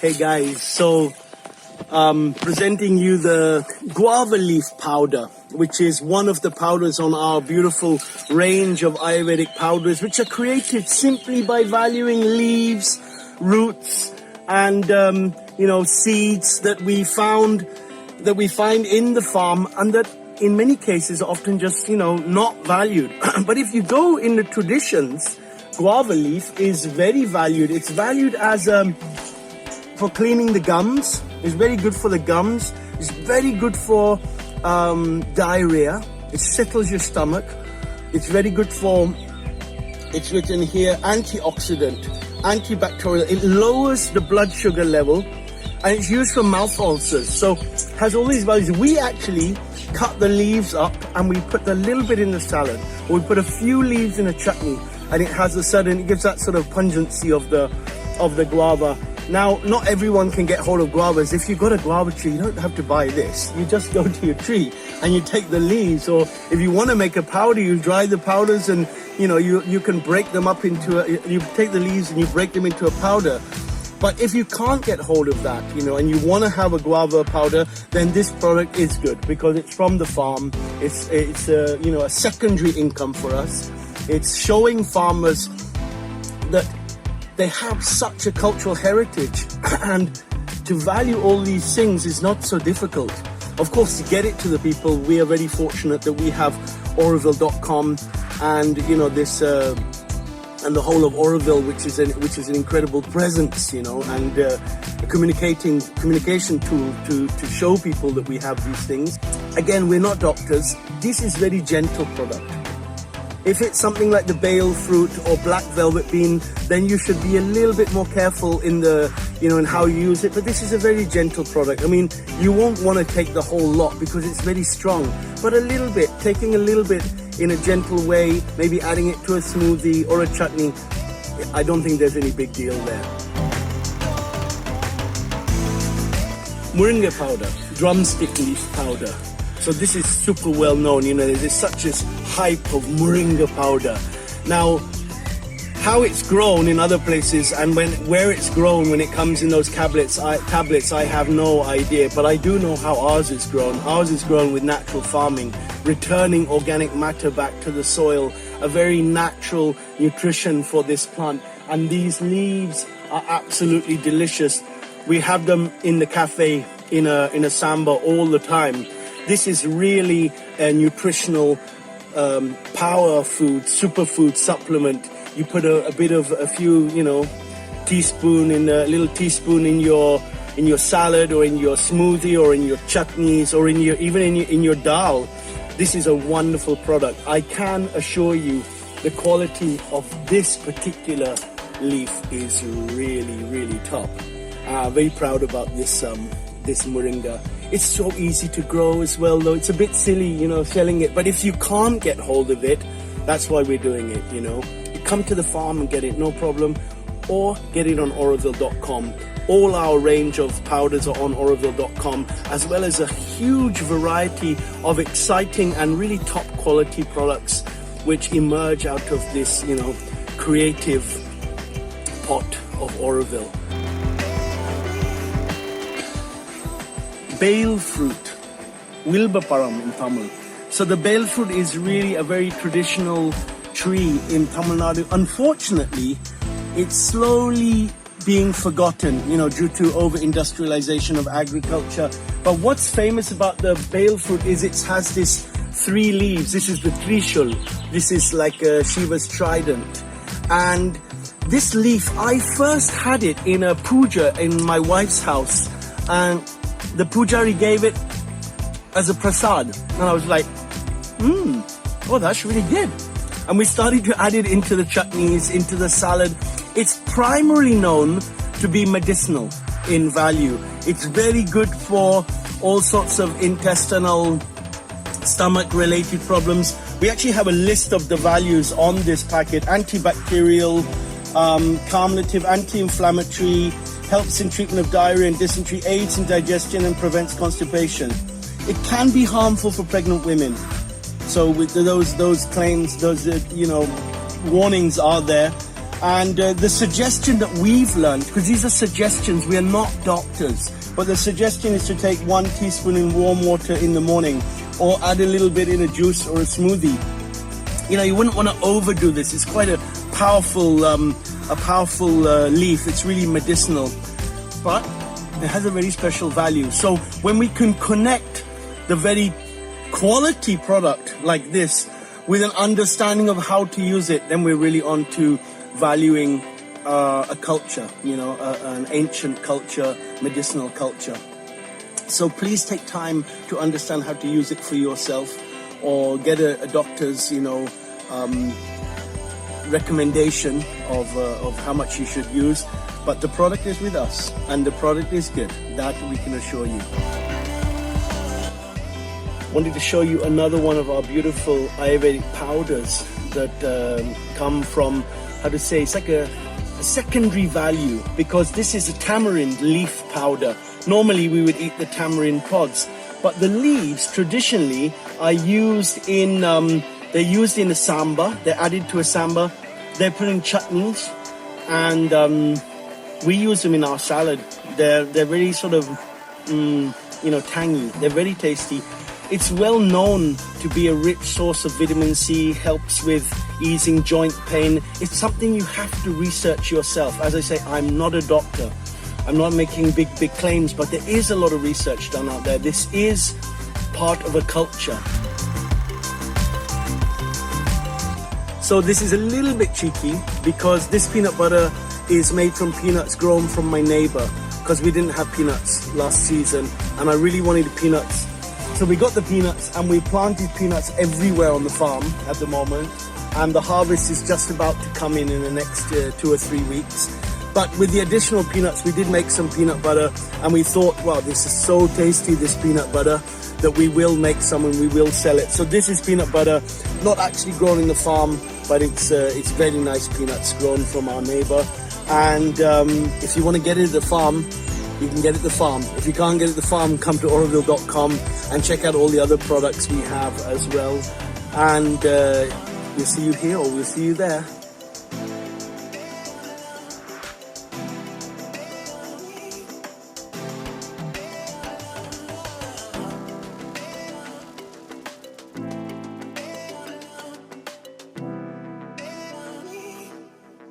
Hey guys, so presenting you the Guava Leaf powder, which is one of the powders on our beautiful range of Ayurvedic powders, which are created simply by valuing leaves, roots, and seeds that we find in the farm, and that in many cases are often just not valued. But if you go in the traditions, guava leaf is very valued. It's valued as for cleaning the gums. It's very good for the gums. It's very good for diarrhea. It settles your stomach. It's very good for, it's written here, antioxidant, antibacterial. It lowers the blood sugar level, and it's used for mouth ulcers. So has all these values. We actually cut the leaves up and we put a little bit in the salad, or we put a few leaves in a chutney, and it gives that sort of pungency of the guava. Now, not everyone can get hold of guavas. If you've got a guava tree, you don't have to buy this. You just go to your tree and you take the leaves, or if you want to make a powder, you dry the powders, and you can break them up you take the leaves and you break them into a powder. But if you can't get hold of that, and you want to have a guava powder, then this product is good because it's from the farm. It's a secondary income for us. It's showing farmers that they have such a cultural heritage, and to value all these things is not so difficult. Of course, to get it to the people, we are very fortunate that we have Oroville.com and this and the whole of Oroville, which is an incredible presence, and a communication tool to show people that we have these things. Again, we're not doctors. This is very gentle product. If it's something like the Bale Fruit or black velvet bean, then you should be a little bit more careful in in how you use it. But this is a very gentle product. I mean, you won't want to take the whole lot because it's very strong. But a little bit, taking a little bit in a gentle way, maybe adding it to a smoothie or a chutney, I don't think there's any big deal there. Moringa powder, drumstick leaf powder. So this is super well known, there's such a hype of Moringa powder. Now, how it's grown in other places and where it's grown when it comes in those tablets, I have no idea, but I do know how ours is grown. Ours is grown with natural farming, returning organic matter back to the soil, a very natural nutrition for this plant. And these leaves are absolutely delicious. We have them in the cafe in a samba all the time. This is really a nutritional power food, superfood supplement. You put a little teaspoon in your salad, or in your smoothie, or in your chutneys, or in your dal. This is a wonderful product. I can assure you the quality of this particular leaf is really, really top. Very proud about this moringa. It's so easy to grow as well, though. It's a bit silly, selling it. But if you can't get hold of it, that's why we're doing it, You come to the farm and get it, no problem. Or get it on Oroville.com. All our range of powders are on Oroville.com, as well as a huge variety of exciting and really top quality products which emerge out of this, creative pot of Oroville. Bale fruit, Wilbaparam in Tamil. So the bale fruit is really a very traditional tree in Tamil Nadu. Unfortunately, it's slowly being forgotten, due to over-industrialization of agriculture. But what's famous about the bale fruit is it has this 3 leaves. This is the Trishul. This is like Shiva's trident. And this leaf, I first had it in a puja in my wife's house. And the pujari gave it as a prasad. And I was like, that's really good. And we started to add it into the chutneys, into the salad. It's primarily known to be medicinal in value. It's very good for all sorts of intestinal, stomach-related problems. We actually have a list of the values on this packet. Antibacterial, calmative, anti-inflammatory, helps in treatment of diarrhea and dysentery, aids in digestion and prevents constipation. It can be harmful for pregnant women. So with those claims, warnings are there. And the suggestion that we've learned, because these are suggestions, we are not doctors, but the suggestion is to take 1 teaspoon in warm water in the morning, or add a little bit in a juice or a smoothie. You know, you wouldn't want to overdo this. It's quite a powerful leaf. It's really medicinal, but it has a very special value. So when we can connect the very quality product like this with an understanding of how to use it, then we're really on to valuing a culture, you know, an ancient culture, medicinal culture. So please take time to understand how to use it for yourself, or get a doctor's, you know, recommendation of how much you should use. But the product is with us, and the product is good. That we can assure you. Wanted to show you another one of our beautiful Ayurvedic powders that come from, how to say, it's like a secondary value, because this is a tamarind leaf powder. Normally we would eat the tamarind pods, but the leaves traditionally are used in they're used in a sambar. They're added to a sambar. They're put in chutneys, and we use them in our salad. They're very sort of you know, tangy. They're very tasty. It's well known to be a rich source of vitamin C, helps with easing joint pain. It's something you have to research yourself. As I say, I'm not a doctor. I'm not making big claims, but there is a lot of research done out there. This is part of a culture. So this is a little bit cheeky, because this peanut butter is made from peanuts grown from my neighbor, because we didn't have peanuts last season and I really wanted peanuts. So we got the peanuts, and we planted peanuts everywhere on the farm at the moment, and the harvest is just about to come in the next 2 or 3 weeks. But with the additional peanuts, we did make some peanut butter, and we thought, wow, this is so tasty, this peanut butter, that we will make some and we will sell it. So this is peanut butter, not actually grown in the farm, but it's very nice peanuts grown from our neighbor. And if you want to get it at the farm, you can get it at the farm. If you can't get it at the farm, come to auroville.com and check out all the other products we have as well. And we'll see you here, or we'll see you there.